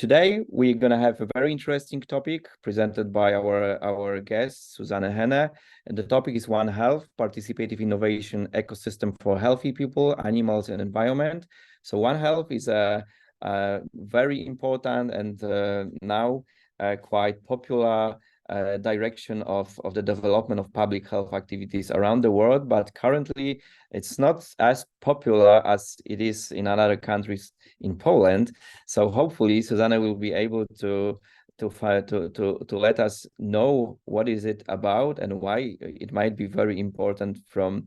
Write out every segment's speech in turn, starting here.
Today, we're going to have a very interesting topic presented by our guest, Susanne Henne. And the topic is One Health, Participative Innovation Ecosystem for Healthy People, Animals, and Environment. So One Health is a very important and now quite popular direction of the development of public health activities around the world, but currently it's not as popular as it is in other countries in Poland. So hopefully Susanne will be able to let us know what is it about and why it might be very important from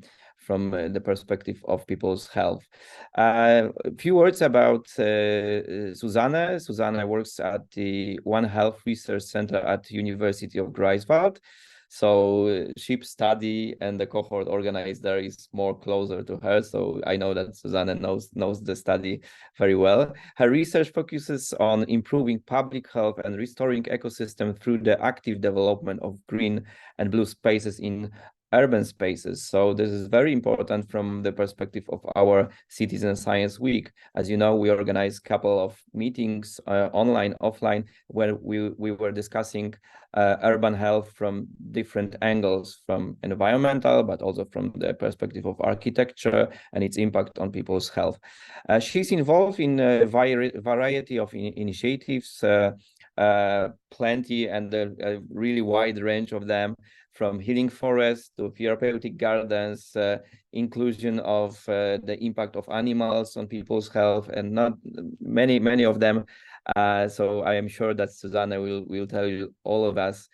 the perspective of people's health. A few words about Susanne. Susanne works at the One Health Research Center at the University of Greifswalde. So sheep study and the cohort organized there is more closer to her. So I know that Susanne knows the study very well. Her research focuses on improving public health and restoring ecosystem through the active development of green and blue spaces in urban spaces. So this is very important from the perspective of our Citizen Science Week. As you know, we organized a couple of meetings online, offline, where we were discussing urban health from different angles, from environmental, but also from the perspective of architecture and its impact on people's health. She's involved in a variety of initiatives, plenty and a really wide range of them, from healing forests to therapeutic gardens, inclusion of the impact of animals on people's health, and not many of them. So I am sure that Susanne will tell you all of us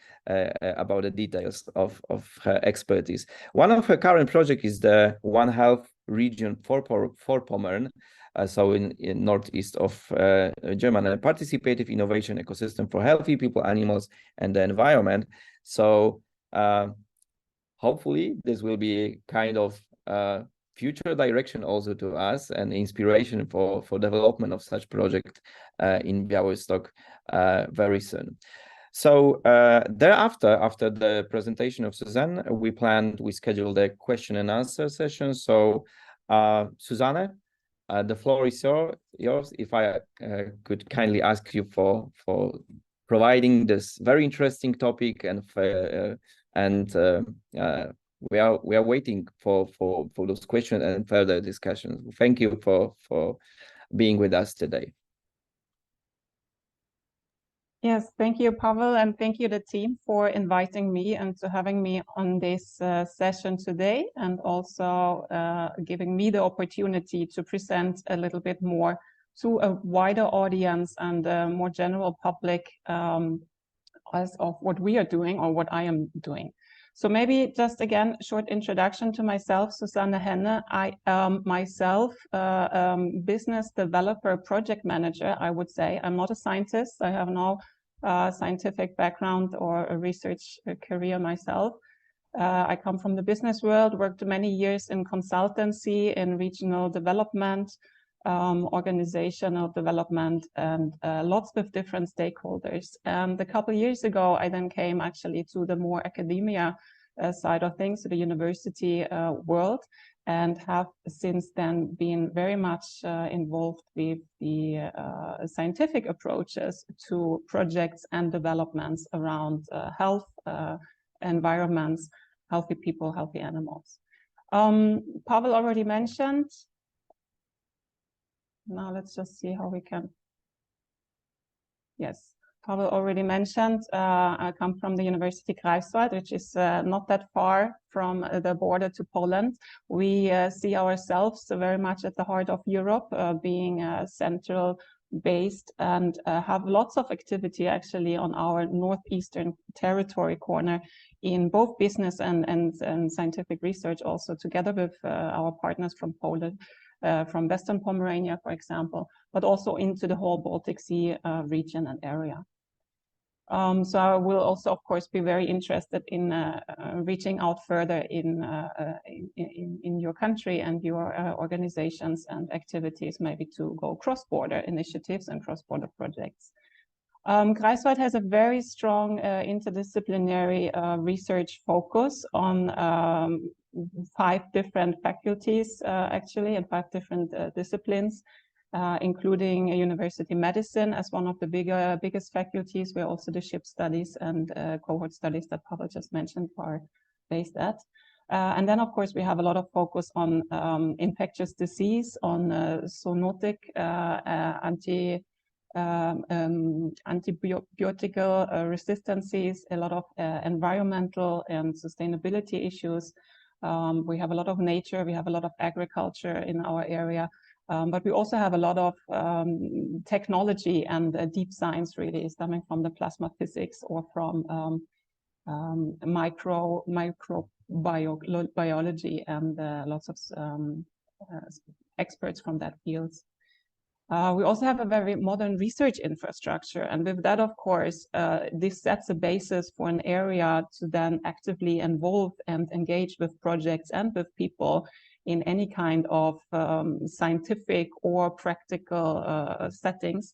about the details of her expertise. One of her current projects is the One Health region Vorpommern, so in northeast of Germany, a participative innovation ecosystem for healthy people, animals, and the environment. So hopefully this will be a kind of future direction also to us and inspiration for development of such project in Białystok very soon. So thereafter, after the presentation of Susanne, we scheduled a question and answer session. So Susanne, the floor is yours. If I could kindly ask you for providing this very interesting topic, and we are waiting for those questions and further discussions. Thank you for being with us today. Yes, thank you, Pavel, and thank you, the team, for inviting me and to having me on this session today, and also giving me the opportunity to present a little bit more to a wider audience and a more general public as of what we are doing or what I am doing. So maybe just again, short introduction to myself, Susanne Henne. I am myself business developer, project manager, I would say. I'm not a scientist. I have no scientific background or a research career myself. I come from the business world, worked many years in consultancy, in regional development, organizational development, and lots of different stakeholders. And a couple of years ago, I then came actually to the more academia side of things, to the university world, and have since then been very much involved with the scientific approaches to projects and developments around health, environments, healthy people, healthy animals. Pavel already mentioned. Now let's just see how we can. Yes, Pavel already mentioned, I come from the University Greifswald, which is not that far from the border to Poland. We see ourselves very much at the heart of Europe, being central based, and have lots of activity actually on our northeastern territory corner in both business and scientific research, also together with our partners from Poland. From Western Pomerania, for example, but also into the whole Baltic Sea region and area. So I will also, of course, be very interested in reaching out further in your country and your organizations and activities, maybe to go cross-border initiatives and cross-border projects. Greifswald has a very strong interdisciplinary research focus on 5 different faculties, actually, and 5 different disciplines. including university medicine as one of the biggest faculties, where also the SHIP studies and cohort studies that Pavel just mentioned are based at. And then, of course, we have a lot of focus on infectious disease, on zoonotic, antibiotical resistances, a lot of environmental and sustainability issues. We have a lot of nature, we have a lot of agriculture in our area, but we also have a lot of technology and deep science, really, stemming from the plasma physics or from microbiology and lots of experts from that field. We also have a very modern research infrastructure, and with that, of course, this sets a basis for an area to then actively involve and engage with projects and with people in any kind of scientific or practical settings,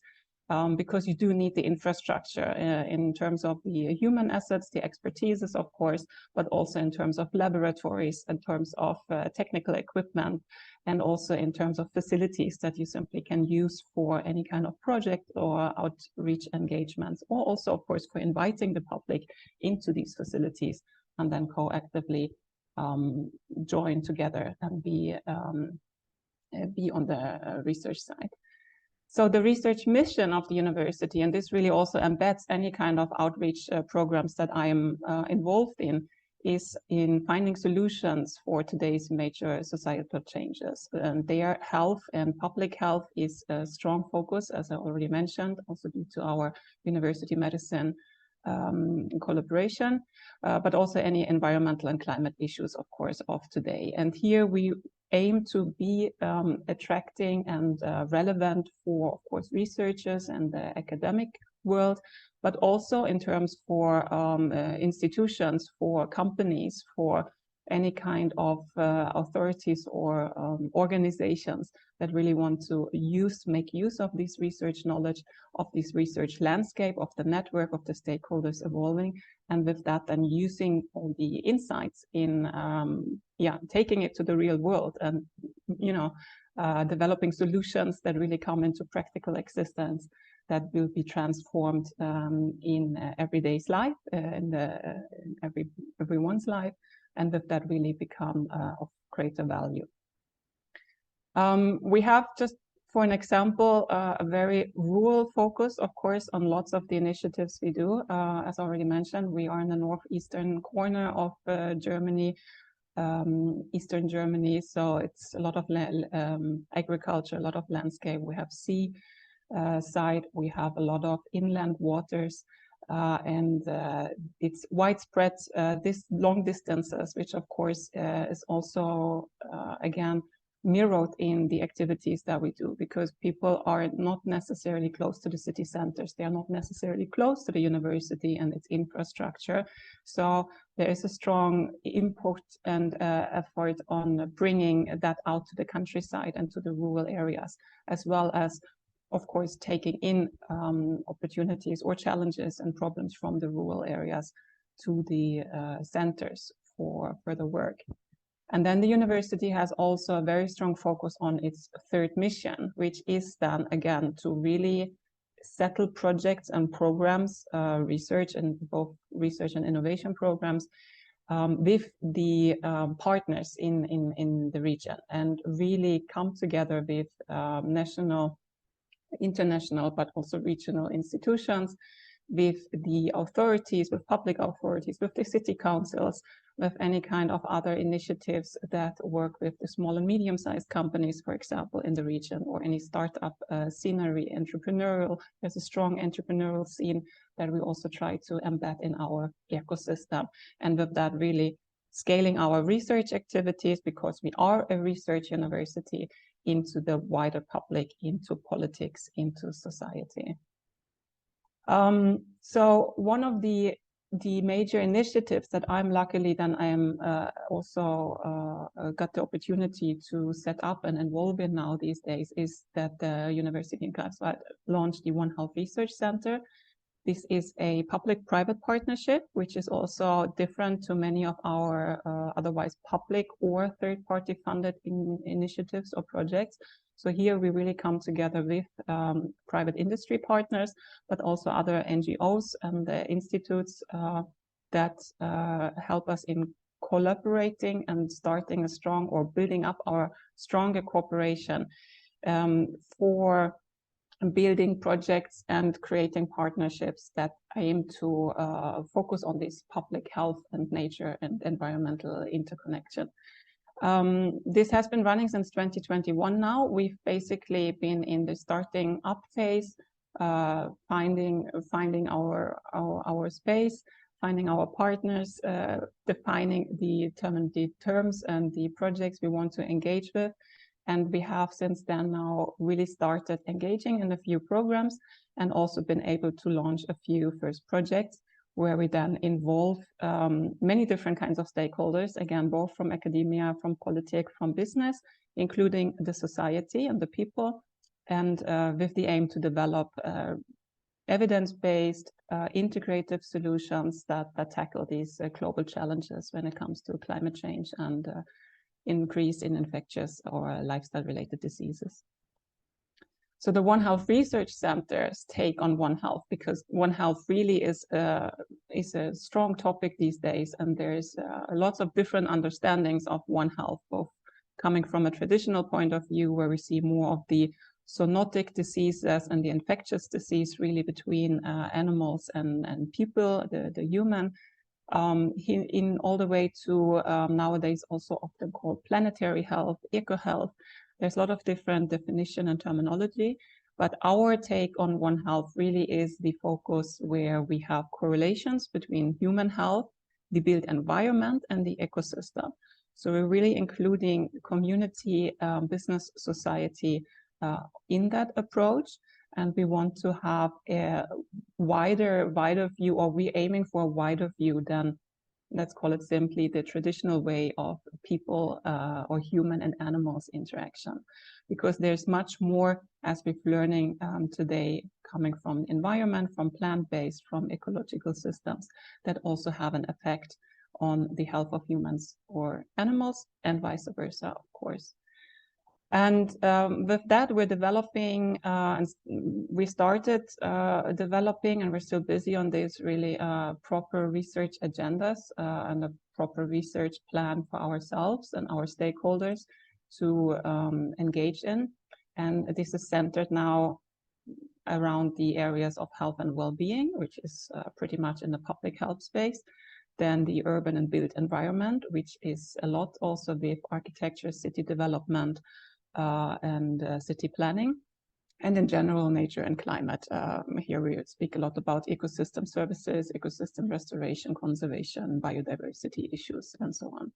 because you do need the infrastructure in terms of the human assets, the expertises, of course, but also in terms of laboratories, in terms of technical equipment, and also in terms of facilities that you simply can use for any kind of project or outreach engagements, or also, of course, for inviting the public into these facilities and then co-actively join together and be on the research side. So the research mission of the university, and this really also embeds any kind of outreach programs that I am involved in, is in finding solutions for today's major societal changes. And their health and public health is a strong focus, as I already mentioned, also due to our university medicine collaboration, but also any environmental and climate issues, of course, of today. And here we aim to be attracting and relevant for, of course, researchers and the academic world, but also in terms for institutions, for companies, for any kind of authorities or organizations that really want to make use of this research knowledge, of this research landscape, of the network of the stakeholders evolving, and with that then using all the insights in taking it to the real world and developing solutions that really come into practical existence, that will be transformed in everyday's life, in everyone's life, and with that really become of greater value. We have, just for an example, a very rural focus, of course, on lots of the initiatives we do. As already mentioned, we are in the northeastern corner of Germany, eastern Germany, so it's a lot of agriculture, a lot of landscape. We have sea side, we have a lot of inland waters, and it's widespread this long distances, which of course is also again mirrored in the activities that we do, because people are not necessarily close to the city centers, they are not necessarily close to the university and its infrastructure. So there is a strong input and effort on bringing that out to the countryside and to the rural areas, as well as, of course, taking in opportunities or challenges and problems from the rural areas to the centers for further work. And then the university has also a very strong focus on its third mission, which is then again to really settle projects and programs, research and both research and innovation programs with the partners in the region, and really come together with national, international, but also regional institutions, with the authorities, with public authorities, with the city councils, with any kind of other initiatives that work with the small and medium-sized companies, for example, in the region, or any startup scenery, entrepreneurial. There's a strong entrepreneurial scene that we also try to embed in our ecosystem. And with that, really scaling our research activities, because we are a research university, into the wider public, into politics, into society. So one of the major initiatives that I'm luckily then I am also got the opportunity to set up and involve in now these days is that the University in Greifswalde launched the One Health Research Center. This is a public-private partnership, which is also different to many of our otherwise public or third-party funded initiatives or projects, So here we really come together with private industry partners, but also other NGOs and institutes that help us in collaborating and starting a strong or building up our stronger cooperation for building projects and creating partnerships that aim to focus on this public health and nature and environmental interconnection. This has been running since 2021 now. We've basically been in the starting up phase, finding our space, finding our partners, defining the terms and the projects we want to engage with. And we have since then now really started engaging in a few programs and also been able to launch a few first projects where we then involve many different kinds of stakeholders, again, both from academia, from politics, from business, including the society and the people, and with the aim to develop evidence-based, integrative solutions that tackle these global challenges when it comes to climate change and increase in infectious or lifestyle-related diseases. So the One Health Research Center's take on One Health, because One Health really is a strong topic these days, and there's lots of different understandings of One Health, both coming from a traditional point of view where we see more of the zoonotic diseases and the infectious disease really between animals and people, the human, in all the way to nowadays also often called planetary health, eco-health. There's a lot of different definition and terminology, but our take on One Health really is the focus where we have correlations between human health, the built environment, and the ecosystem. So we're really including community, business, society in that approach. And we want to have a wider view, or we're aiming for a wider view than, let's call it simply, the traditional way of people or human and animals interaction. Because there's much more, as we're learning today, coming from environment, from plant-based, from ecological systems that also have an effect on the health of humans or animals, and vice versa, of course. And with that, we're developing, and we started developing, and we're still busy on this really proper research agendas and a proper research plan for ourselves and our stakeholders to engage in. And this is centered now around the areas of health and well-being, which is pretty much in the public health space. Then the urban and built environment, which is a lot also with architecture, city development, and city planning, and in general nature and climate. Here we speak a lot about ecosystem services, ecosystem restoration, conservation, biodiversity issues, and so on.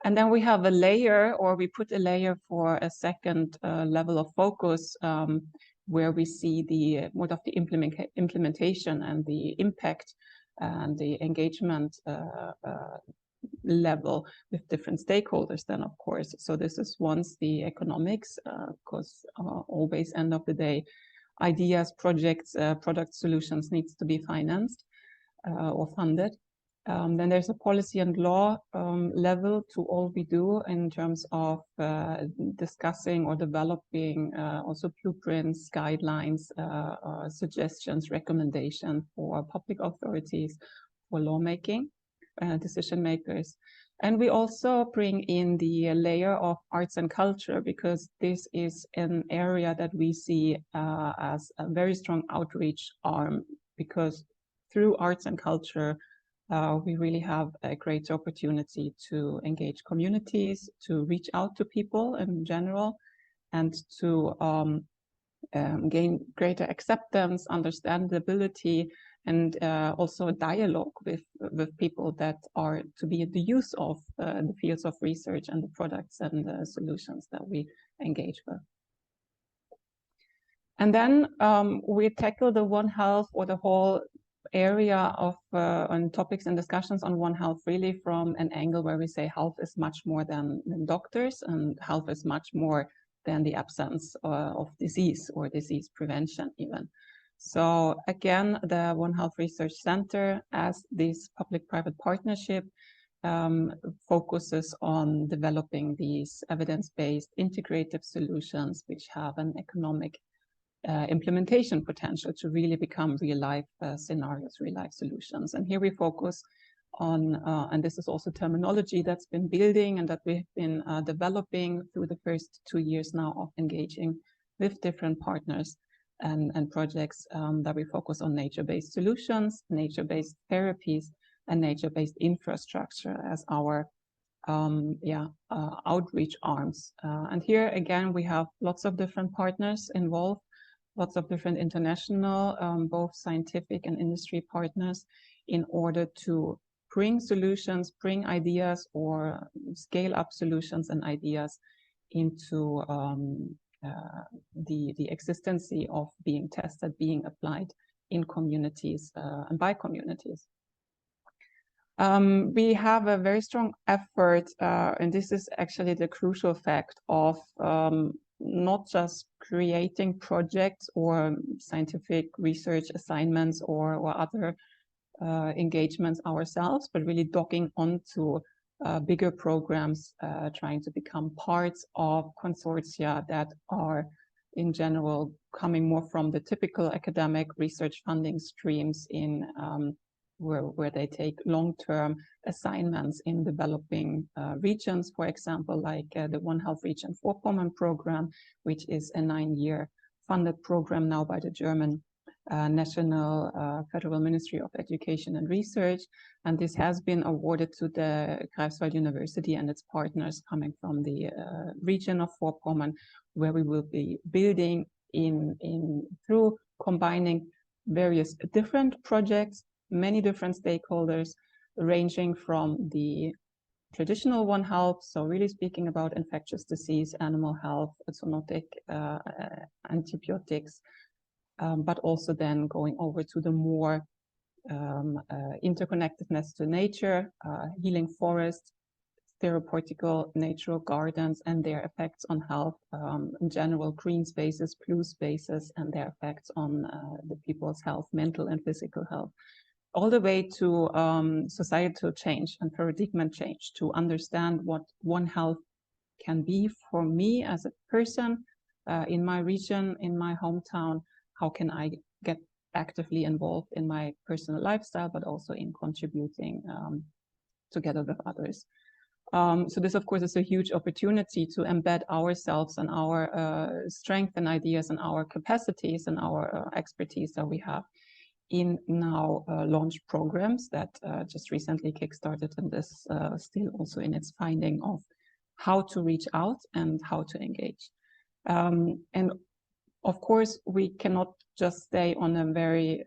And then we have a layer, or we put a layer for a second level of focus, where we see the more of the implementation and the impact and the engagement level with different stakeholders then, of course. So this is once the economics, because always end of the day, ideas, projects, product solutions needs to be financed or funded. Then there's a policy and law level to all we do in terms of discussing or developing also blueprints, guidelines, suggestions, recommendations for public authorities, for lawmaking. Decision makers. And we also bring in the layer of arts and culture, because this is an area that we see as a very strong outreach arm, because through arts and culture, we really have a great opportunity to engage communities, to reach out to people in general, and to gain greater acceptance, understandability, and also a dialogue with people that are to be in the use of the fields of research and the products and the solutions that we engage with. And then we tackle the One Health, or the whole area of on topics and discussions on One Health really from an angle where we say health is much more than doctors, and health is much more than the absence of disease or disease prevention even. So again, the One Health Research Center, as this public-private partnership, focuses on developing these evidence-based integrative solutions which have an economic implementation potential to really become real-life scenarios, real-life solutions. And here we focus on, and this is also terminology that's been building and that we've been developing through the first 2 years now of engaging with different partners and projects, that we focus on nature-based solutions, nature-based therapies, and nature-based infrastructure as our outreach arms. And here again, we have lots of different partners involved, lots of different international, both scientific and industry partners, in order to bring solutions, bring ideas, or scale up solutions and ideas into the existency of being tested, being applied in communities and by communities. We have a very strong effort, and this is actually the crucial fact of not just creating projects or scientific research assignments or other engagements ourselves, but really docking onto bigger programs, trying to become parts of consortia that are in general coming more from the typical academic research funding streams in where they take long-term assignments in developing regions, for example, like the One Health Region Vorpommern program, which is a 9-year funded program now by the German National Federal Ministry of Education and Research. And this has been awarded to the Greifswalde University and its partners coming from the region of Vorpommern, where we will be building through combining various different projects, many different stakeholders, ranging from the traditional One Health, so really speaking about infectious disease, animal health, zoonotic antibiotics, but also then going over to the more interconnectedness to nature, healing forests, therapeutical natural gardens and their effects on health, in general green spaces, blue spaces, and their effects on the people's health, mental and physical health, all the way to societal change and paradigm change, to understand what One Health can be for me as a person in my region, in my hometown. How can I get actively involved in my personal lifestyle, but also in contributing together with others. So this, of course, is a huge opportunity to embed ourselves and our strength and ideas and our capacities and our expertise that we have in now launched programs that just recently kickstarted, and this still also in its finding of how to reach out and how to engage. And of course, we cannot just stay on a very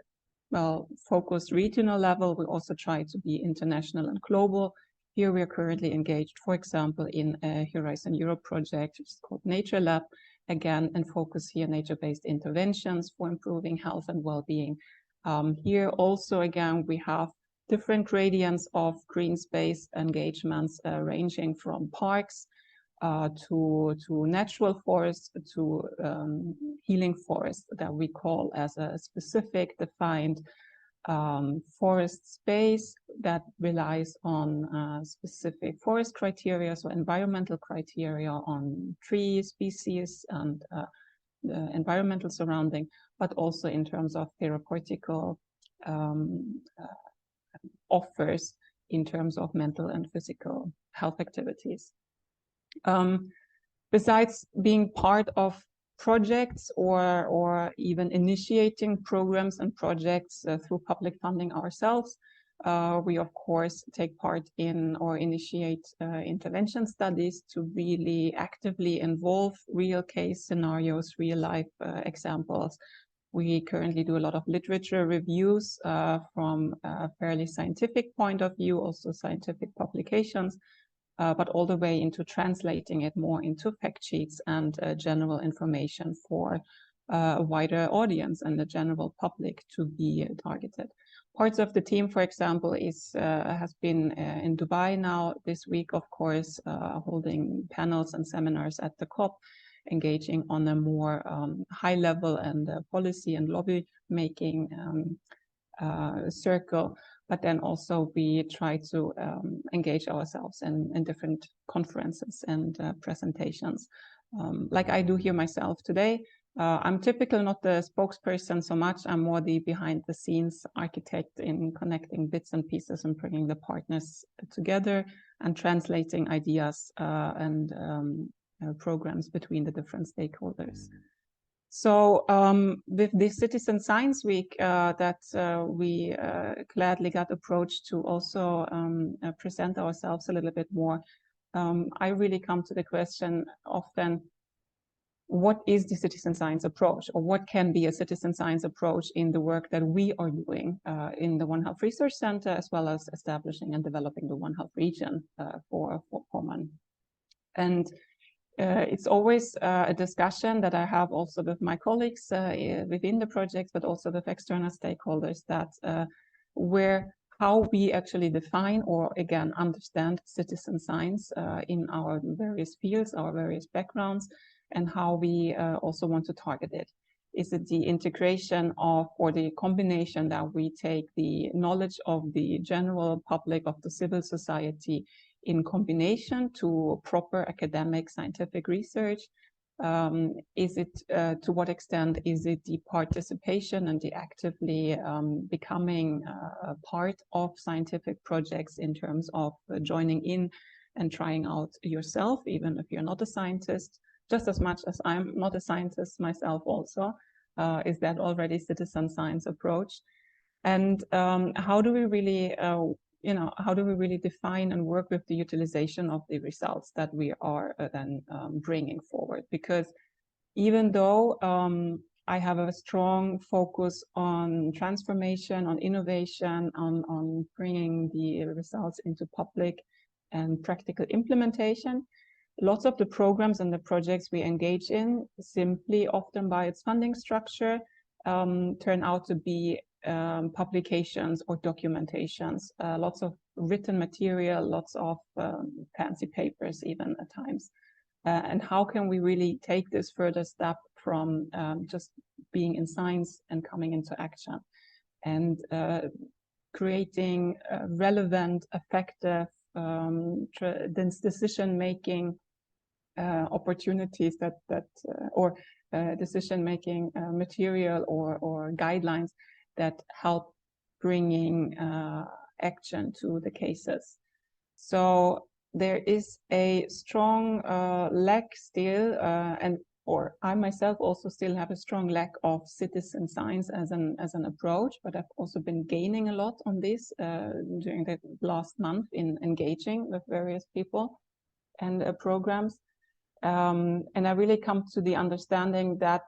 focused regional level. We also try to be international and global. Here we are currently engaged, for example, in a Horizon Europe project, which is called Nature Lab, again, and focus here nature-based interventions for improving health and well-being. Here also, again, we have different gradients of green space engagements, ranging from parks to natural forests, to healing forests that we call as a specific defined forest space that relies on specific forest criteria, so environmental criteria on tree species and the environmental surrounding, but also in terms of therapeutical offers in terms of mental and physical health activities. Besides being part of projects or even initiating programs and projects through public funding ourselves, we of course take part in or initiate intervention studies to really actively involve real case scenarios, real life examples. We currently do a lot of literature reviews from a fairly scientific point of view, also scientific publications, but all the way into translating it more into fact sheets and general information for a wider audience and the general public to be targeted. Parts of the team, for example, has been in Dubai now this week, of course, holding panels and seminars at the COP, engaging on a more high level and policy and lobby making circle. but then also we try to engage ourselves in different conferences and presentations, like I do here myself today. I'm typically not the spokesperson so much. I'm more the behind the scenes architect in connecting bits and pieces and bringing the partners together and translating ideas and programs between the different stakeholders. So with this Citizen Science Week that we gladly got approached to also present ourselves a little bit more, I really come to the question often, what is the citizen science approach, or what can be a citizen science approach in the work that we are doing in the One Health Research Center, as well as establishing and developing the One Health region for Pommern. And it's always a discussion that I have also with my colleagues within the projects, but also with external stakeholders, that how we actually define or again understand citizen science in our various fields, our various backgrounds, and how we also want to target it. Is it the integration of, or the combination that we take the knowledge of the general public, of the civil society, in combination to proper academic scientific research? Is it, to what extent is it the participation and the actively becoming a part of scientific projects in terms of joining in and trying out yourself, even if you're not a scientist? Just as much as I'm not a scientist myself also, is that already citizen science approach? And how do we really, how do we really define and work with the utilization of the results that we are then bringing forward? Because even though I have a strong focus on transformation, on innovation, on bringing the results into public and practical implementation, lots of the programs and the projects we engage in, simply often by its funding structure, turn out to be publications or documentations, lots of written material, lots of fancy papers even at times. And how can we really take this further step from just being in science and coming into action and creating relevant, effective decision-making opportunities or decision-making material or guidelines that help bringing action to the cases. So there is a strong lack still, or I myself also still have a strong lack of citizen science as an approach, but I've also been gaining a lot on this during the last month in engaging with various people and programs. And I really come to the understanding that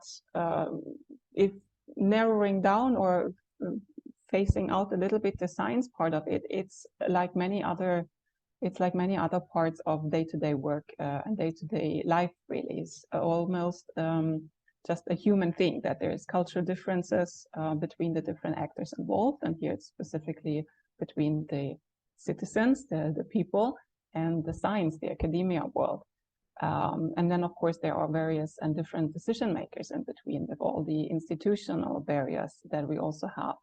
if narrowing down or phasing out a little bit the science part of it, it's like many other parts of day-to-day work and day-to-day life. Really, it's almost just a human thing, that there is cultural differences between the different actors involved, and here it's specifically between the citizens, the people, and the science, the academia world. And then, of course, there are various and different decision makers in between, with all the institutional barriers that we also have.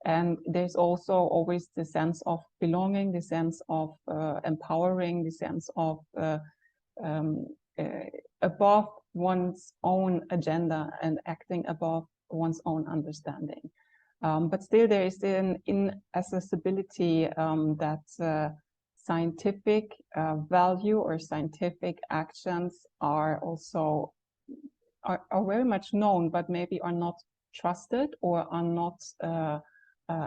And there's also always the sense of belonging, the sense of empowering, the sense of above one's own agenda and acting above one's own understanding. But still there is an inaccessibility that scientific value or scientific actions are also very much known, but maybe are not trusted or are not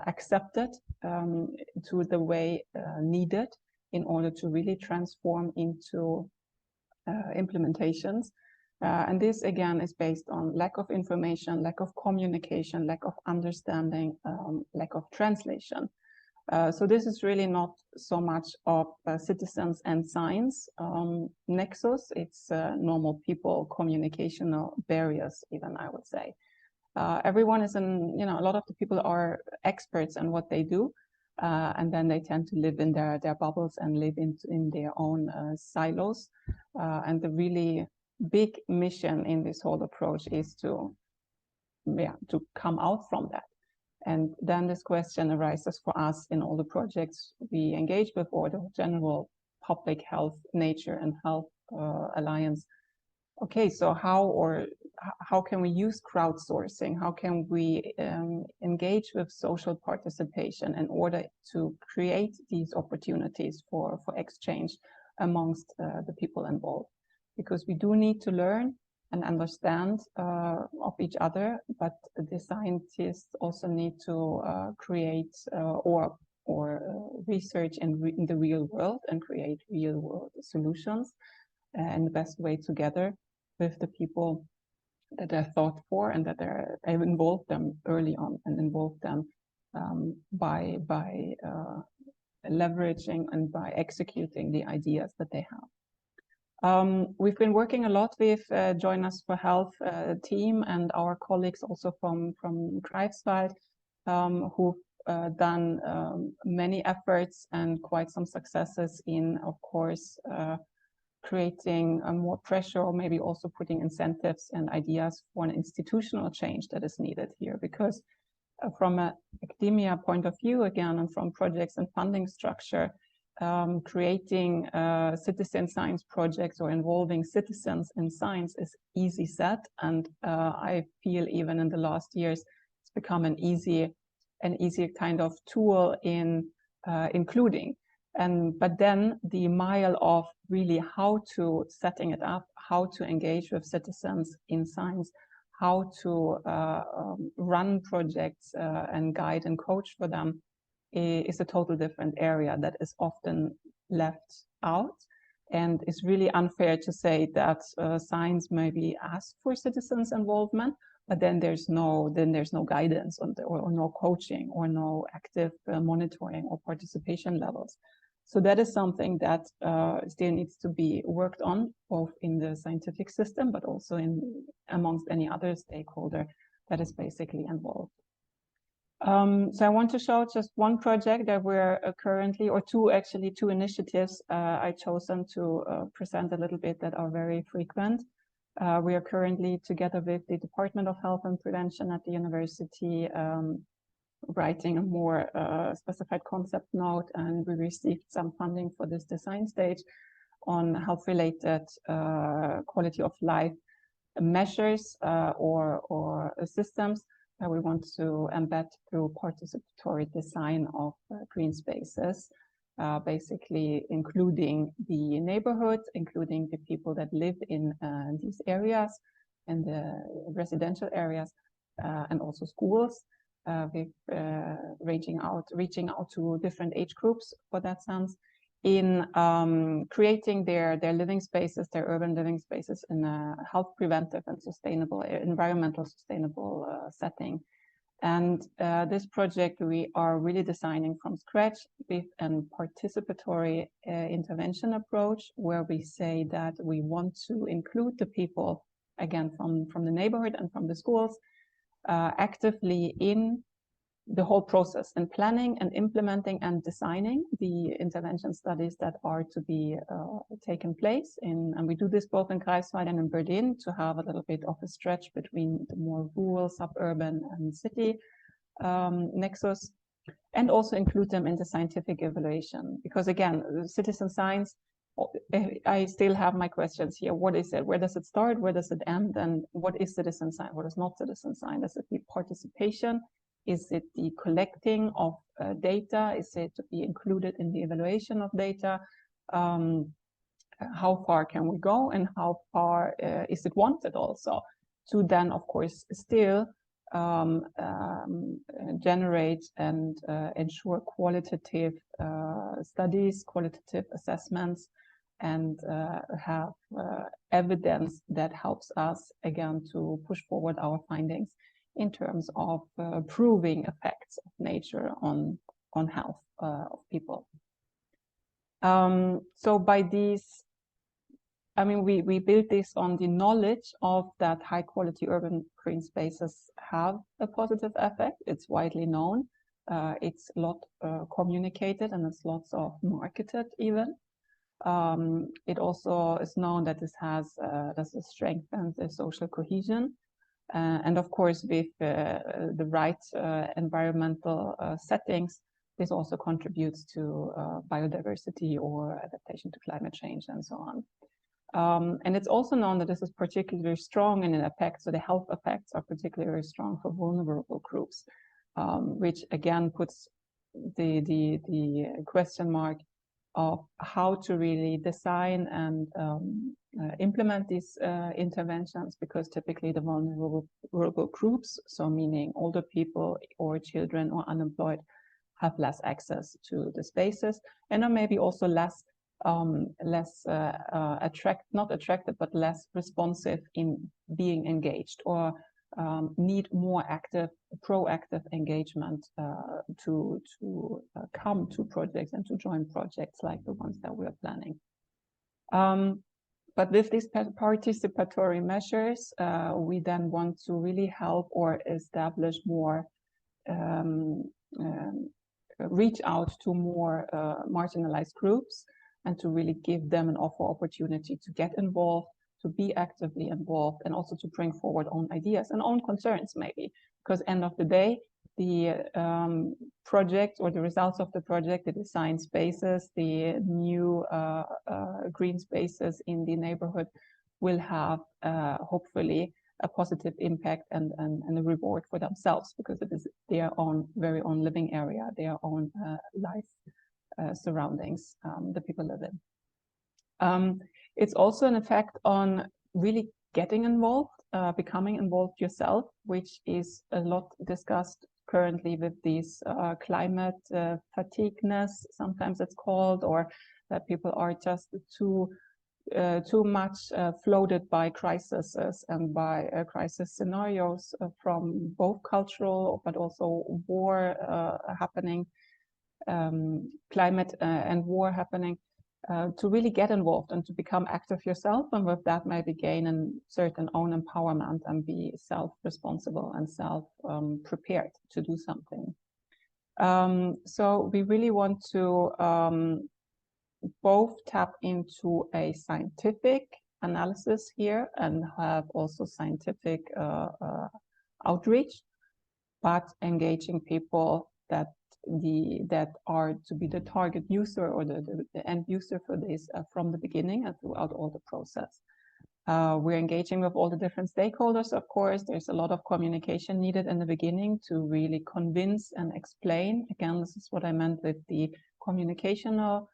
accepted to the way needed in order to really transform into implementations. And this again is based on lack of information, lack of communication, lack of understanding, lack of translation. So this is really not so much of citizens and science nexus. It's normal people, communicational barriers, even, I would say. Everyone is a lot of the people are experts in what they do, and then they tend to live in their bubbles and live in their own silos. And the really big mission in this whole approach is to come out from that And then this question arises for us in all the projects we engage with, or the general public health, nature and health alliance. Okay, so how can we use crowdsourcing? How can we engage with social participation in order to create these opportunities for exchange amongst the people involved? Because we do need to learn and understand of each other, but the scientists also need to create or research in the real world and create real world solutions in the best way together with the people that they're thought for and that they've involved them early on and involved them by leveraging and by executing the ideas that they have. We've been working a lot with Join Us for Health team and our colleagues also from Greifswalde, who've done many efforts and quite some successes in, of course, creating more pressure, or maybe also putting incentives and ideas for an institutional change that is needed here. Because from an academia point of view, again, and from projects and funding structure, creating citizen science projects or involving citizens in science is easy said, and I feel even in the last years it's become an easy kind of tool in including. But then the mile of really how to setting it up, how to engage with citizens in science, how to run projects and guide and coach for them is a total different area that is often left out, and it's really unfair to say that science maybe asks for citizens involvement, but then there's no guidance on or no coaching or no active monitoring or participation levels. So that is something that still needs to be worked on, both in the scientific system, but also amongst any other stakeholder that is basically involved. So I want to show just one project that we're currently, or two initiatives I chosen to present a little bit that are very frequent. We are currently together with the Department of Health and Prevention at the University writing a more specified concept note, and we received some funding for this design stage on health-related quality of life measures or systems that we want to embed through participatory design of green spaces, basically including the neighborhood, including the people that live in these areas and the residential areas, and also schools. With reaching out to different age groups for that sense, in creating their living spaces, their urban living spaces in a health preventive and sustainable, environmental sustainable setting. And this project we are really designing from scratch with a participatory intervention approach, where we say that we want to include the people, again, from the neighborhood and from the schools, actively in the whole process, in planning and implementing and designing the intervention studies that are to be taken place and we do this both in Greifswalde and in Berlin to have a little bit of a stretch between the more rural, suburban and city nexus, and also include them in the scientific evaluation. Because again, citizen science, I still have my questions here. What is it? Where does it start? Where does it end? And what is citizen science? What is not citizen science? Is it the participation? Is it the collecting of data? Is it to be included in the evaluation of data? How far can we go, and how far is it wanted also to then, of course, still generate and ensure qualitative studies, qualitative assessments, and have evidence that helps us, again, to push forward our findings in terms of proving effects of nature on health of people. So by these, I mean, we build this on the knowledge of that high quality urban green spaces have a positive effect. It's widely known. It's a lot communicated, and it's lots of marketed even. It also is known that this strengthens the social cohesion. And of course, with the right environmental settings, this also contributes to biodiversity or adaptation to climate change and so on. And it's also known that this is particularly strong in effects, so the health effects are particularly strong for vulnerable groups, which again puts the question mark of how to really design and implement these interventions, because typically the vulnerable groups, so meaning older people or children or unemployed, have less access to the spaces and are maybe also less not attractive, but less responsive in being engaged, or need more active, proactive engagement to come to projects and to join projects like the ones that we are planning. But with these participatory measures, we then want to really help or establish more, reach out to more marginalized groups, and to really give them an opportunity to get involved, to be actively involved, and also to bring forward own ideas and own concerns maybe, because end of the day, the project or the results of the project, the design spaces, the new green spaces in the neighborhood will have hopefully a positive impact and a reward for themselves, because it is their own, very own living area, their own life surroundings the people live in. It's also an effect on really getting involved, becoming involved yourself, which is a lot discussed currently with these climate fatigueness, sometimes it's called, or that people are just too much floated by crises and by crisis scenarios from both cultural but also war happening, climate and war happening, to really get involved and to become active yourself, and with that maybe gain a certain own empowerment and be self-responsible and self-prepared to do something. So we really want to both tap into a scientific analysis here and have also scientific outreach, but engaging people that are to be the target user or the end user for this from the beginning and throughout all the process. We're engaging with all the different stakeholders, of course. There's a lot of communication needed in the beginning to really convince and explain. Again, this is what I meant with the communicational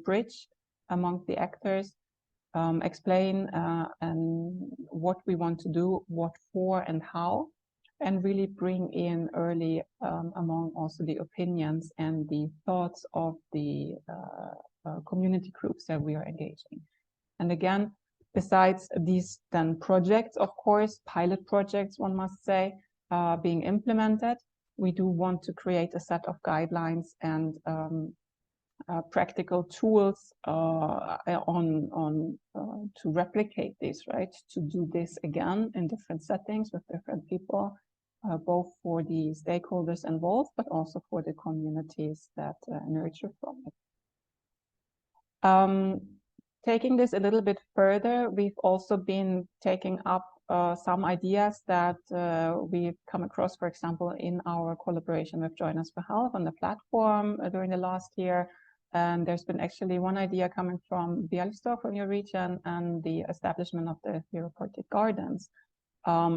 bridge among the actors. Explain and what we want to do, what for and how, and really bring in early among also the opinions and the thoughts of the community groups that we are engaging. And again, besides these then projects, of course, pilot projects, one must say, being implemented, we do want to create a set of guidelines and practical tools to replicate this, right? To do this again in different settings with different people, both for the stakeholders involved, but also for the communities that nurture from it. Taking this a little bit further, we've also been taking up some ideas that we've come across, for example, in our collaboration with Join Us for Health on the platform during the last year. And there's been actually one idea coming from Białystok, from your region, and the establishment of the therapeutic gardens,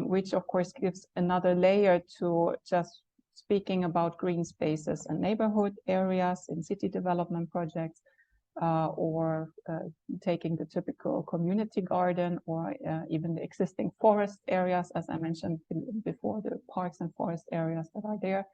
which of course gives another layer to just speaking about green spaces and neighborhood areas in city development projects, or taking the typical community garden, or even the existing forest areas, as I mentioned before, the parks and forest areas that are there,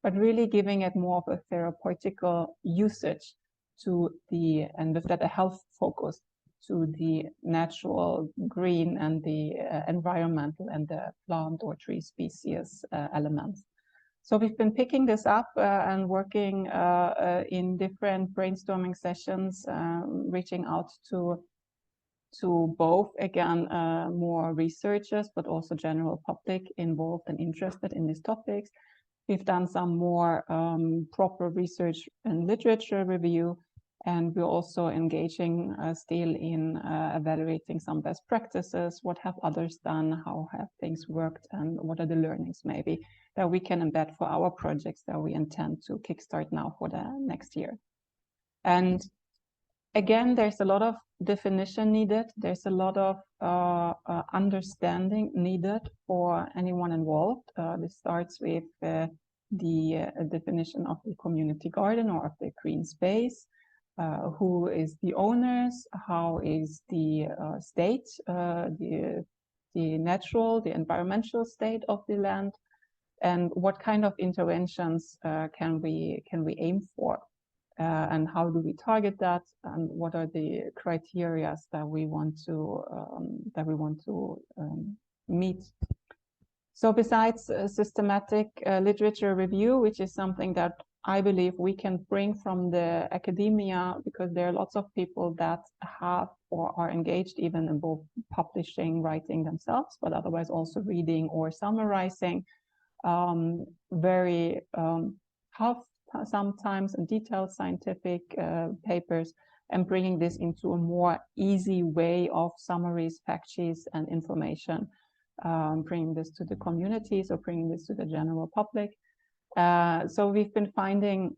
but really giving it more of a therapeutical usage to the, and with that a health focus to the natural green and the environmental and the plant or tree species elements. So we've been picking this up and working in different brainstorming sessions, reaching out to both, again, more researchers, but also general public involved and interested in these topics. We've done some more proper research and literature review, And we're also engaging still in evaluating some best practices. What have others done? How have things worked? And what are the learnings maybe that we can embed for our projects that we intend to kickstart now for the next year? And again, there's a lot of definition needed. There's a lot of understanding needed for anyone involved. This starts with the definition of the community garden or of the green space. Who is the owners? How is the state, the natural, the environmental state of the land, and what kind of interventions can we aim for, and how do we target that, and what are the criteria that we want to meet. So besides systematic literature review, which is something that I believe we can bring from the academia, because there are lots of people that have or are engaged even in both publishing, writing themselves, but otherwise also reading or summarizing very sometimes in detailed scientific papers, and bringing this into a more easy way of summaries, fact sheets, and information, bringing this to the communities or bringing this to the general public. So we've been finding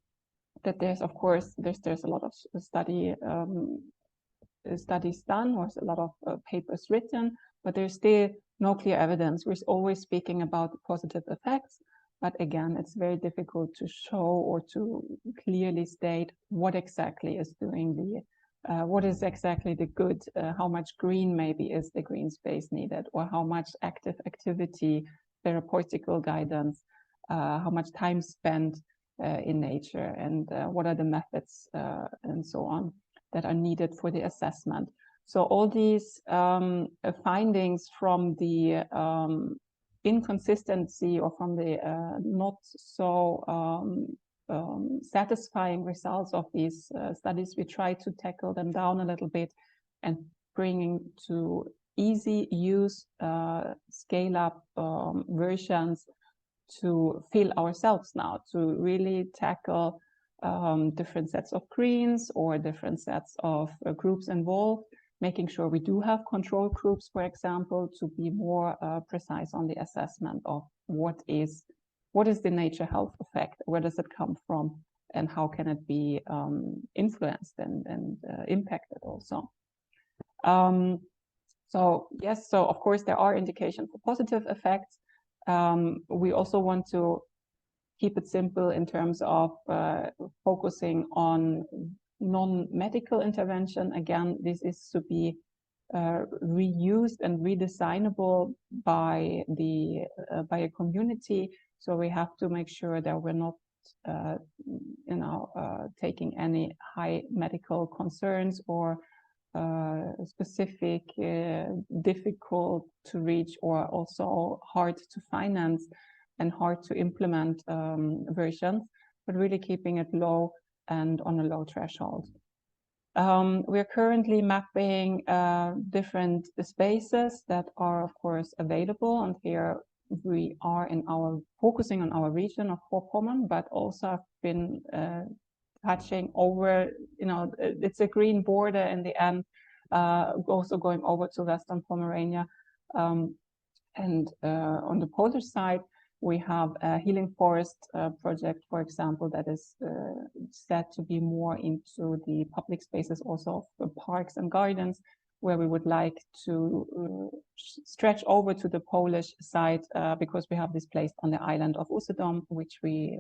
that there's, of course, there's a lot of studies done, or a lot of papers written, but there's still no clear evidence. We're always speaking about positive effects, but again, it's very difficult to show or to clearly state what exactly is doing what is exactly the good, how much green maybe is the green space needed, or how much active activity, therapeutical guidance, how much time spent in nature, and what are the methods and so on that are needed for the assessment. So all these findings from the inconsistency or from the not so satisfying results of these studies, we try to tackle them down a little bit and bringing to easy use scale up versions to feel ourselves now, to really tackle different sets of greens or different sets of groups involved, making sure we do have control groups, for example, to be more precise on the assessment of what is the nature health effect, where does it come from, and how can it be influenced and impacted also. So yes, so of course there are indications for positive effects. We also want to keep it simple in terms of focusing on non-medical intervention. Again, this is to be reused and redesignable by a community. So we have to make sure that we're not, taking any high medical concerns or specific, difficult to reach, or also hard to finance and hard to implement versions, but really keeping it low and on a low threshold. We're currently mapping different spaces that are, of course, available, and here we are focusing on our region of Vorpommern, but also have been touching over, it's a green border in the end, also going over to Western Pomerania. And on the Polish side, we have a healing forest project, for example, that is set to be more into the public spaces, also of parks and gardens, where we would like to stretch over to the Polish side, because we have this placed on the island of Usedom, which we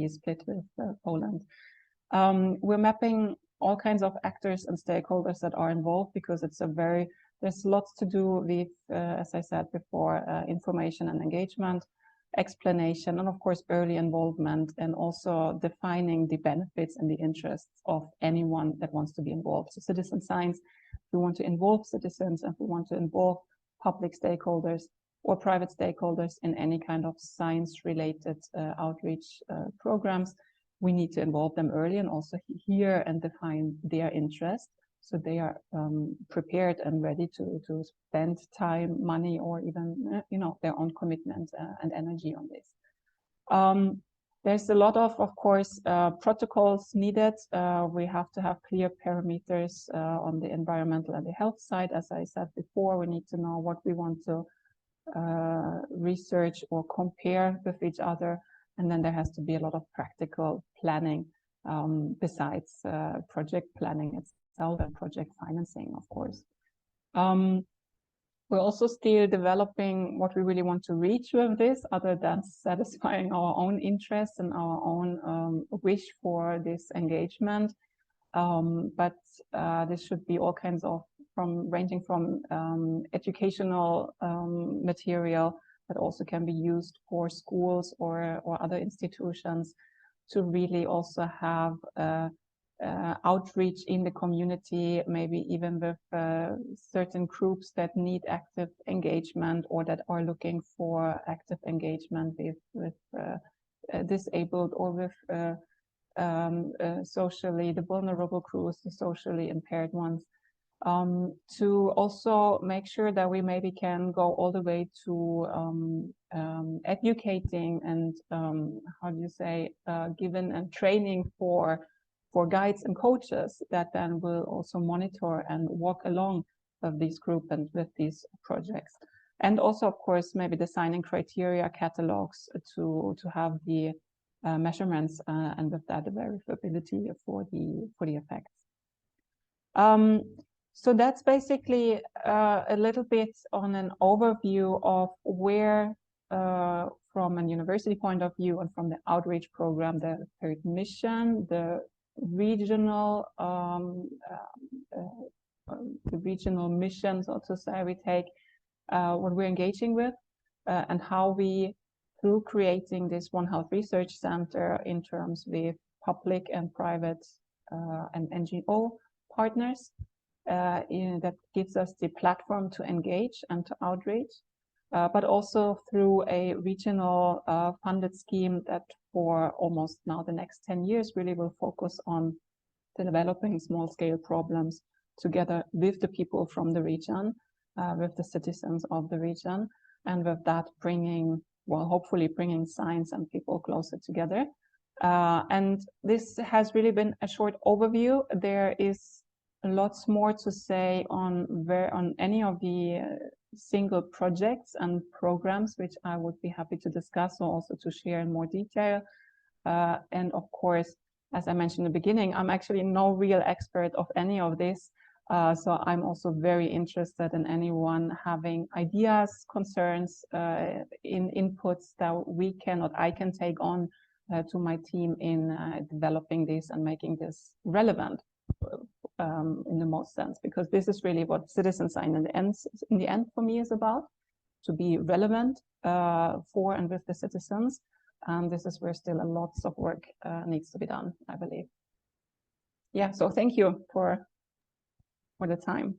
split with Poland. We're mapping all kinds of actors and stakeholders that are involved, because there's lots to do with, as I said before, information and engagement, explanation, and of course early involvement, and also defining the benefits and the interests of anyone that wants to be involved. So citizen science, we want to involve citizens, and we want to involve public stakeholders or private stakeholders in any kind of science-related outreach programs. We need to involve them early and also hear and define their interest, so they are prepared and ready to spend time, money, or even their own commitment and energy on this. There's a lot of course, protocols needed. We have to have clear parameters on the environmental and the health side. As I said before, we need to know what we want to research or compare with each other. And then there has to be a lot of practical planning besides project planning itself and project financing, of course. We're also still developing what we really want to reach with this, other than satisfying our own interests and our own wish for this engagement. But this should be all kinds of, ranging from educational material that also can be used for schools or other institutions to really also have outreach in the community, maybe even with certain groups that need active engagement or that are looking for active engagement with disabled or with socially, the vulnerable groups, the socially impaired ones, to also make sure that we maybe can go all the way to educating and how do you say, given and training for guides and coaches that then will also monitor and walk along with these groups and with these projects. And also, of course, maybe designing criteria catalogs to have the measurements and with that the verifiability for the effects. So that's basically a little bit on an overview of where, from a university point of view and from the outreach program, the third mission, the regional mission, so to say, we take what we're engaging with and how we, through creating this One Health Research Center in terms with public and private and NGO partners, that gives us the platform to engage and to outreach, but also through a regional funded scheme that for almost now the next 10 years really will focus on developing small-scale problems together with the people from the region, with the citizens of the region, and with that bringing, well, hopefully bringing science and people closer together. And this has really been a short overview. There is lots more to say on any of the single projects and programs, which I would be happy to discuss or also to share in more detail. And of course, as I mentioned in the beginning, I'm actually no real expert of any of this. So I'm also very interested in anyone having ideas, concerns, inputs that we can or I can take on to my team in developing this and making this relevant in the most sense, because this is really what citizen science in the end for me is about, to be relevant for and with the citizens. And this is where still lots of work needs to be done, I believe. Yeah, so thank you for the time.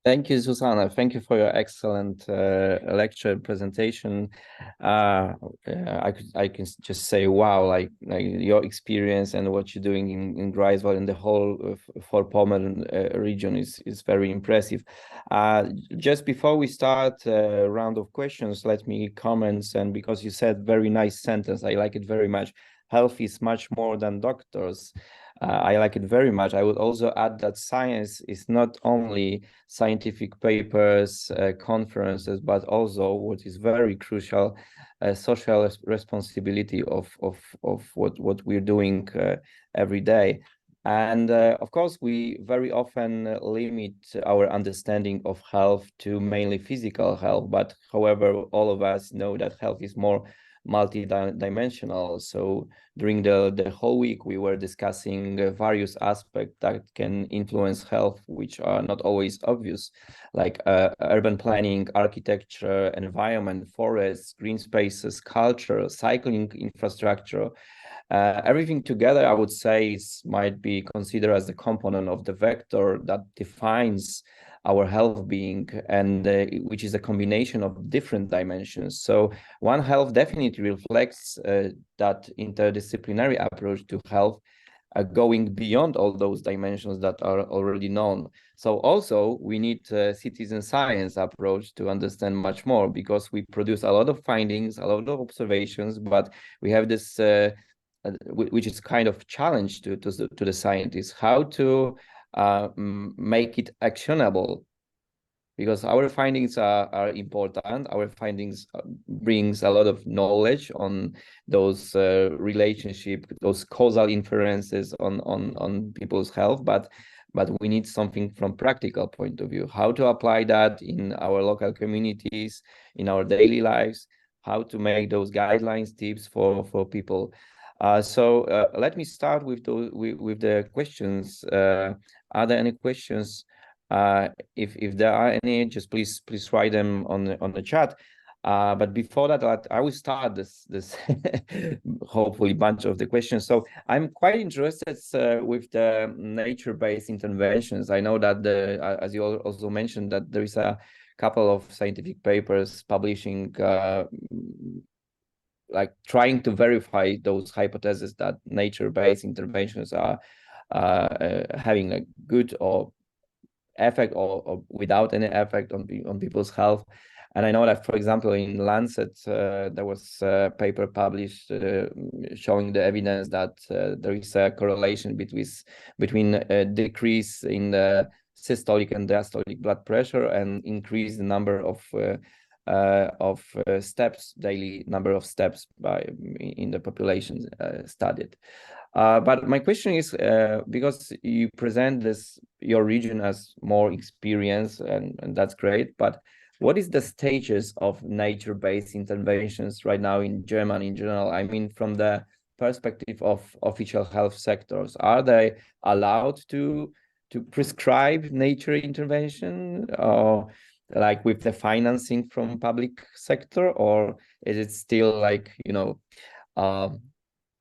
Thank you, Susanne. Thank you for your excellent lecture presentation. I can just say, wow, like your experience and what you're doing in Greifswald and the whole Vorpommern region is very impressive. Just before we start a round of questions, let me comment, and because you said very nice sentence, I like it very much. Health is much more than doctors. I like it very much. I would also add that science is not only scientific papers, conferences, but also what is very crucial, social responsibility of what we're doing every day. And of course, we very often limit our understanding of health to mainly physical health. But however, all of us know that health is more multi-dimensional. So during the whole week, we were discussing various aspects that can influence health, which are not always obvious, like urban planning, architecture, environment, forests, green spaces, culture, cycling infrastructure. Everything together, I would say, might be considered as a component of the vector that defines our health being, and which is a combination of different dimensions. So One Health definitely reflects that interdisciplinary approach to health, going beyond all those dimensions that are already known. So also we need a citizen science approach to understand much more, because we produce a lot of findings, a lot of observations, but we have this, which is kind of challenge to the scientists, how to make it actionable. Because our findings are important. Our findings brings a lot of knowledge on those relationship, those causal inferences on people's health, but we need something from practical point of view, how to apply that in our local communities, in our daily lives, how to make those guidelines, tips for people. So let me start with the questions. Are there any questions? If there are any, just please write them on the chat. But before that, I will start this hopefully bunch of the questions. So I'm quite interested with the nature-based interventions. I know that as you also mentioned, that there is a couple of scientific papers publishing, like trying to verify those hypotheses that nature-based interventions are having a good or effect or without any effect on people's health. And I know that, for example, in Lancet, there was a paper published showing the evidence that there is a correlation between a decrease in the systolic and diastolic blood pressure and increase the number of steps, daily number of steps in the population studied. But my question is, because you present your region as more experience, and that's great, but what is the stages of nature-based interventions right now in Germany in general? I mean, from the perspective of official health sectors, are they allowed to prescribe nature intervention, or like with the financing from public sector, or is it still like,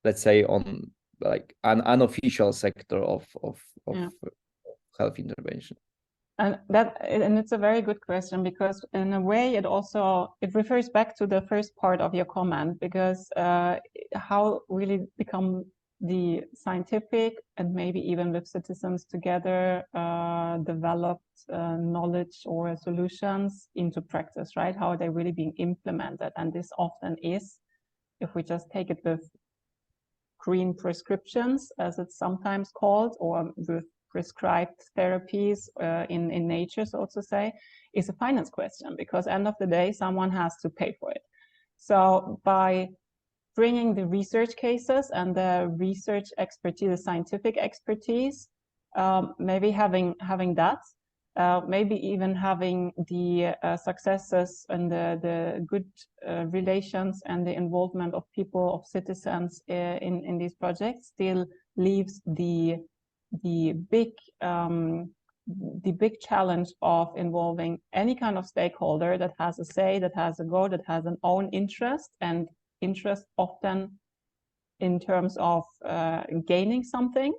let's say on like an unofficial sector of health intervention? And it's a very good question, because in a way it refers back to the first part of your comment, because how really become the scientific and maybe even with citizens together developed knowledge or solutions into practice, right? How are they really being implemented? And this often is, if we just take it with green prescriptions, as it's sometimes called, or with prescribed therapies in nature, so to say, is a finance question, because end of the day, someone has to pay for it. So by bringing the research cases and the research expertise, the scientific expertise, maybe having that, maybe even having the successes and the good relations and the involvement of people, of citizens in these projects, still leaves the big challenge of involving any kind of stakeholder that has a say, that has a go, that has an own interest, and interest often in terms of gaining something,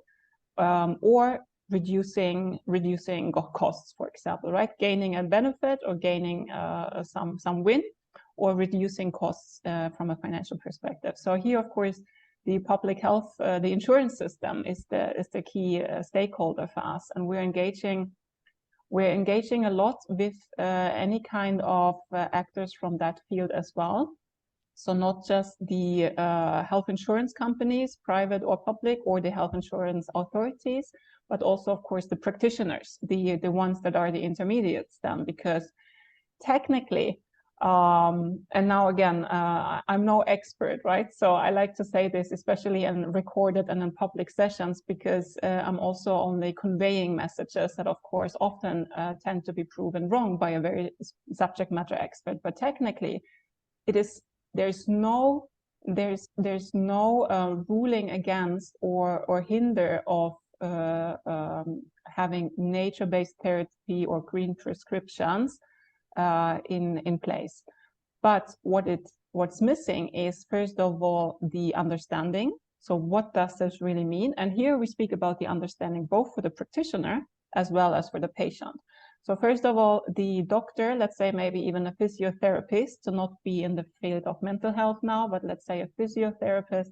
or reducing costs, for example, right? Gaining a benefit or gaining some win, or reducing costs from a financial perspective. So here, of course, the public health, the insurance system is the key stakeholder for us, and we're engaging a lot with any kind of actors from that field as well. So not just the health insurance companies, private or public, or the health insurance authorities, but also, of course, the practitioners, the ones that are the intermediates then, because technically, and now again, I'm no expert, right? So I like to say this, especially in recorded and in public sessions, because I'm also only conveying messages that, of course, often tend to be proven wrong by a very subject matter expert. But technically, there's no ruling against or hinder of having nature-based therapy or green prescriptions in place. But what's missing is, first of all, the understanding. So what does this really mean? And here we speak about the understanding both for the practitioner as well as for the patient. So first of all, the doctor, let's say maybe even a physiotherapist, to not be in the field of mental health now, but let's say a physiotherapist,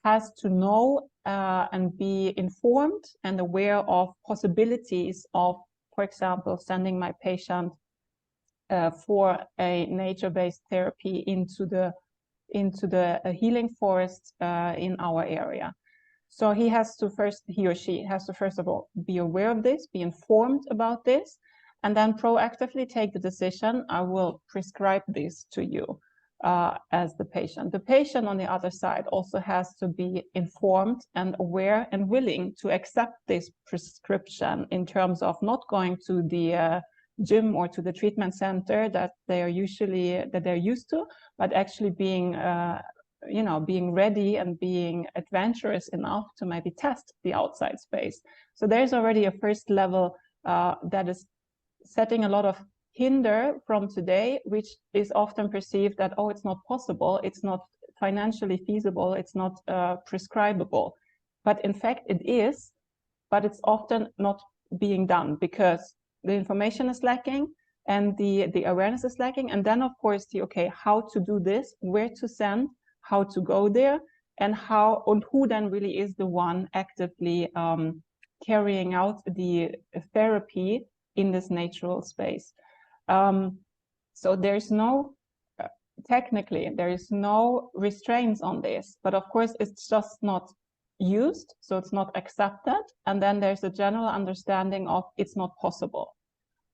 has to know and be informed and aware of possibilities of, for example, sending my patient for a nature-based therapy into the healing forest in our area. So he or she has to first of all be aware of this, be informed about this, and then proactively take the decision, I will prescribe this to you as the patient. The patient on the other side also has to be informed and aware and willing to accept this prescription in terms of not going to the gym or to the treatment center that they're used to, but actually being being ready and being adventurous enough to maybe test the outside space. So there's already a first level that is setting a lot of hinder from today, which is often perceived that, oh, it's not possible, it's not financially feasible, it's not prescribable. But in fact it is, but it's often not being done because the information is lacking and the awareness is lacking. And then of course how to do this, where to send, how to go there, and who then really is the one actively carrying out the therapy in this natural space. So there's technically there is no restraints on this, but of course it's just not used, so it's not accepted, and then there's a general understanding of it's not possible.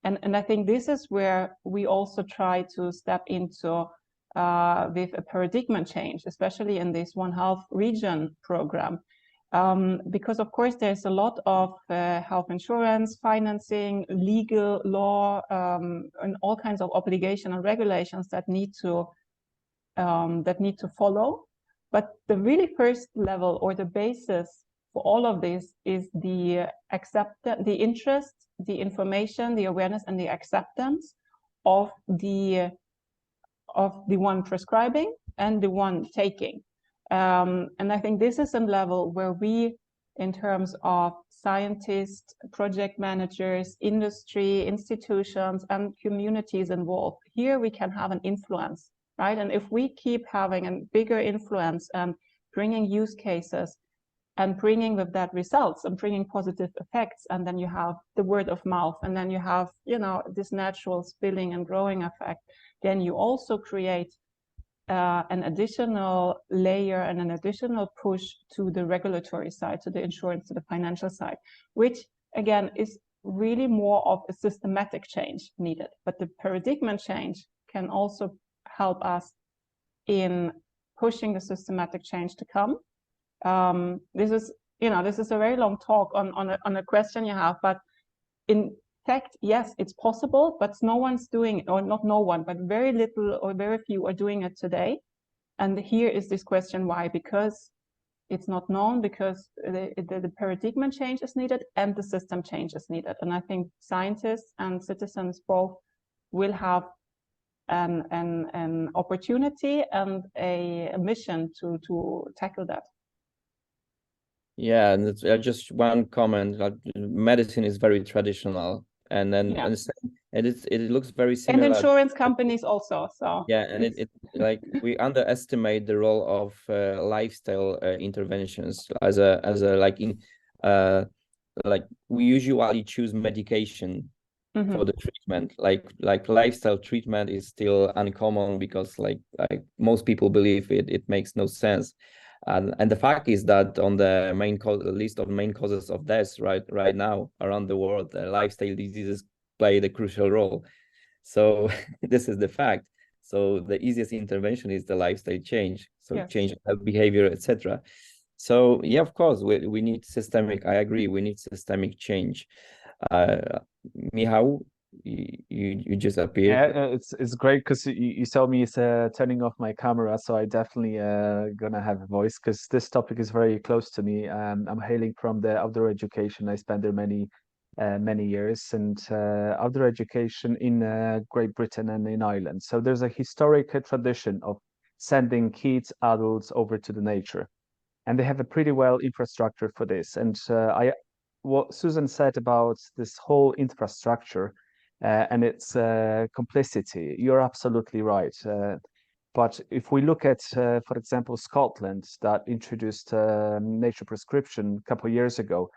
And I think this is where we also try to step into with a paradigm change, especially in this One Health region program, because of course there's a lot of health insurance, financing, legal law, and all kinds of obligations and regulations that need to follow. But the really first level or the basis for all of this is the interest, the information, the awareness, and the acceptance of the one prescribing and the one taking. And I think this is a level where we, in terms of scientists, project managers, industry, institutions, and communities involved, here we can have an influence, right? And if we keep having a bigger influence and bringing use cases and bringing with that results and bringing positive effects, and then you have the word of mouth, and then you have, this natural spilling and growing effect, then you also create an additional layer and an additional push to the regulatory side, to the insurance, to the financial side, which again is really more of a systematic change needed. But the paradigm change can also help us in pushing the systematic change to come. This is a very long talk on a question you have, but in fact, yes, it's possible, but no one's doing it, or not no one, but very little or very few are doing it today. And here is this question, why? Because it's not known, because the paradigm change is needed and the system change is needed. And I think scientists and citizens both will have an opportunity and a mission to tackle that. Yeah, and it's, just one comment. Like, medicine is very traditional, and then it looks very similar. And insurance companies also. So yeah, and it like we underestimate the role of lifestyle interventions as a like we usually choose medication for the treatment. Like lifestyle treatment is still uncommon because like most people believe it makes no sense. And the fact is that on the list of main causes of death right now around the world, lifestyle diseases play the crucial role. So this is the fact. So the easiest intervention is the lifestyle change. So change of behavior, etc. So yeah, of course, we need systemic. I agree. We need systemic change. Michał, you just appeared. Yeah, it's great because you saw me turning off my camera, so I definitely gonna have a voice because this topic is very close to me. I'm hailing from the outdoor education. I spent there many years, and outdoor education in Great Britain and in Ireland. So there's a historic tradition of sending kids, adults over to the nature, and they have a pretty well infrastructure for this. And what Susan said about this whole infrastructure and its complicity, you're absolutely right. But if we look at, for example, Scotland, that introduced nature prescription a couple of years ago,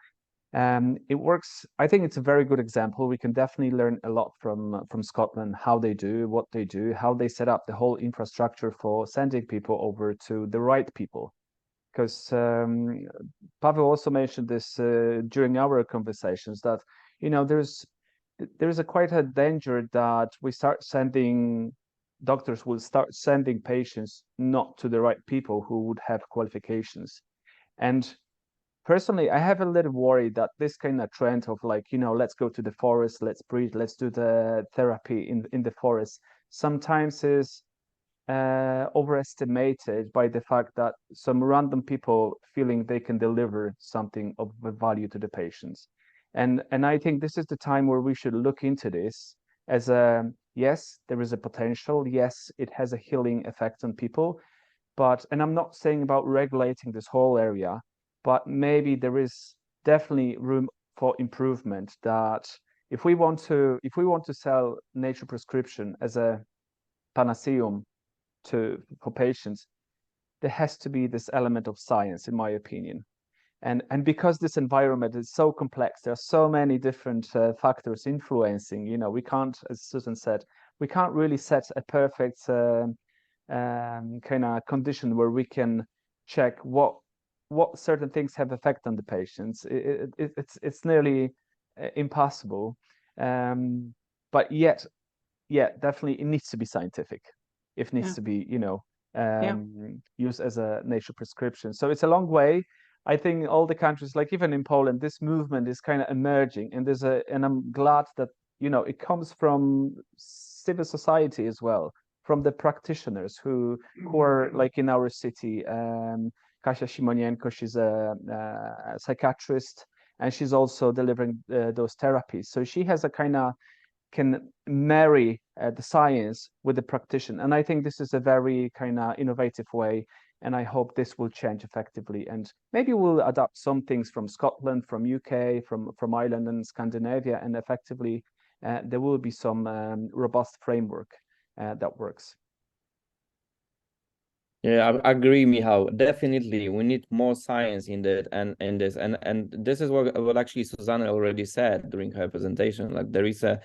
it works. I think it's a very good example. We can definitely learn a lot from Scotland, how they do, what they do, how they set up the whole infrastructure for sending people over to the right people. Because Pavel also mentioned this during our conversations, that there's quite a danger that we start sending doctors will start sending patients not to the right people who would have qualifications. And personally, I have a little worry that this kind of trend of like, let's go to the forest, let's breathe, let's do the therapy in the forest, sometimes is overestimated by the fact that some random people feeling they can deliver something of value to the patients. And I think this is the time where we should look into this as a, yes, there is a potential. Yes, it has a healing effect on people. But, and I'm not saying about regulating this whole area, but maybe there is definitely room for improvement, that if we want to sell nature prescription as a panaceum for patients, there has to be this element of science, in my opinion. And because this environment is so complex, there are so many different factors influencing, we can't, as Susan said, we can't really set a perfect kind of condition where we can check what certain things have effect on the patients. It's nearly impossible. But yet, definitely it needs to be scientific. It needs to be, used as a nature prescription. So it's a long way. I think all the countries, like even in Poland, this movement is kind of emerging, and and I'm glad that it comes from civil society as well, from the practitioners who are like in our city. Kasia Simonienko, she's a psychiatrist, and she's also delivering those therapies. So she has a can marry the science with the practitioner, and I think this is a very kind of innovative way. And I hope this will change effectively. And maybe we'll adapt some things from Scotland, from UK, from Ireland and Scandinavia, and effectively there will be some robust framework that works. Yeah, I agree, Michał. Definitely, we need more science in that, and this is what actually Susanne already said during her presentation. Like there is a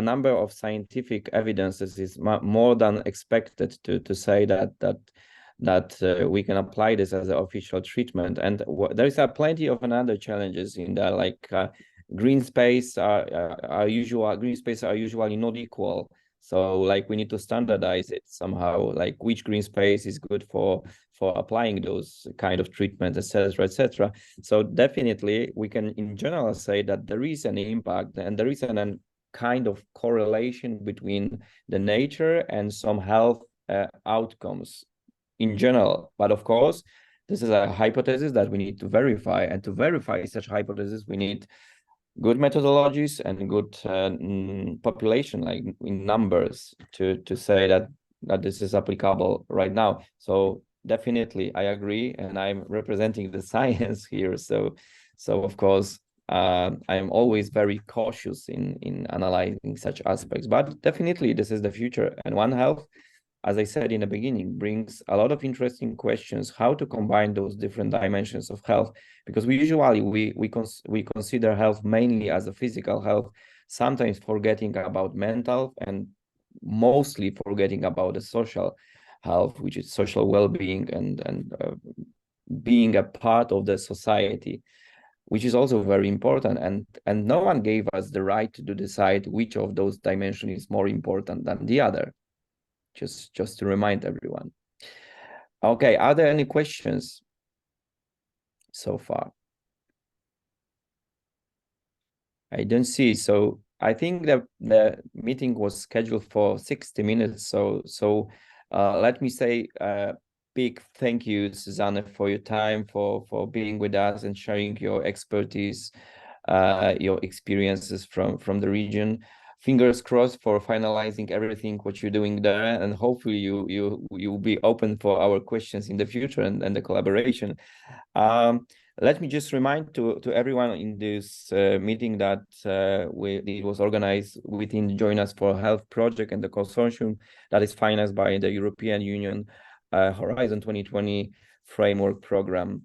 number of scientific evidences is more than expected to say that we can apply this as an official treatment. And there is plenty of another challenges in that, like green space are usually not equal. So like we need to standardize it somehow, like which green space is good for applying those kind of treatments, etc., etc. So definitely we can in general say that there is an impact, and there is a kind of correlation between the nature and some health outcomes in general. But of course, this is a hypothesis that we need to verify, and to verify such hypothesis we need good methodologies and good population, like in numbers, to say that this is applicable right now. So definitely I agree, and I'm representing the science here, so of course I'm always very cautious in analyzing such aspects. But definitely this is the future, and One Health, as I said in the beginning, brings a lot of interesting questions, how to combine those different dimensions of health, because we usually we consider health mainly as a physical health, sometimes forgetting about mental, and mostly forgetting about the social health, which is social well-being and being a part of the society, which is also very important. And no one gave us the right to decide which of those dimensions is more important than the other. Just to remind everyone. Okay, are there any questions so far? I don't see. So I think that the meeting was scheduled for 60 minutes. So let me say a big thank you, Susanne, for your time, for being with us and sharing your expertise, your experiences from the region. fingers crossed for finalizing everything what you're doing there, and hopefully you'll be open for our questions in the future and the collaboration. Let me just remind to everyone in this meeting that it was organized within Join Us for Health project and the consortium that is financed by the European Union Horizon 2020 framework program.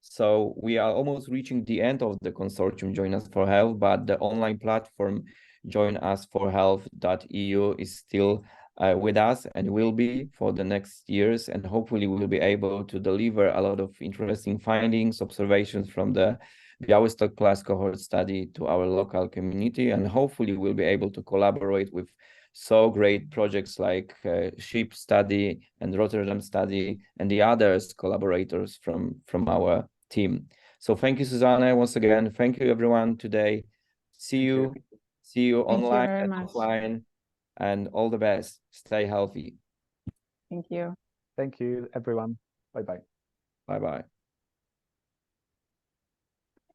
So we are almost reaching the end of the consortium Join Us for Health, but the online platform joinusforhealth.eu is still with us and will be for the next years, and hopefully we'll be able to deliver a lot of interesting findings, observations from the Białystok Plus cohort study to our local community, and hopefully we'll be able to collaborate with so great projects like SHIP study and Rotterdam study and the others collaborators from our team. So thank you, Susanne, once again. Thank you, everyone, today. See you online and offline, and all the best. Stay healthy. Thank you. Thank you, everyone. Bye-bye. Bye-bye.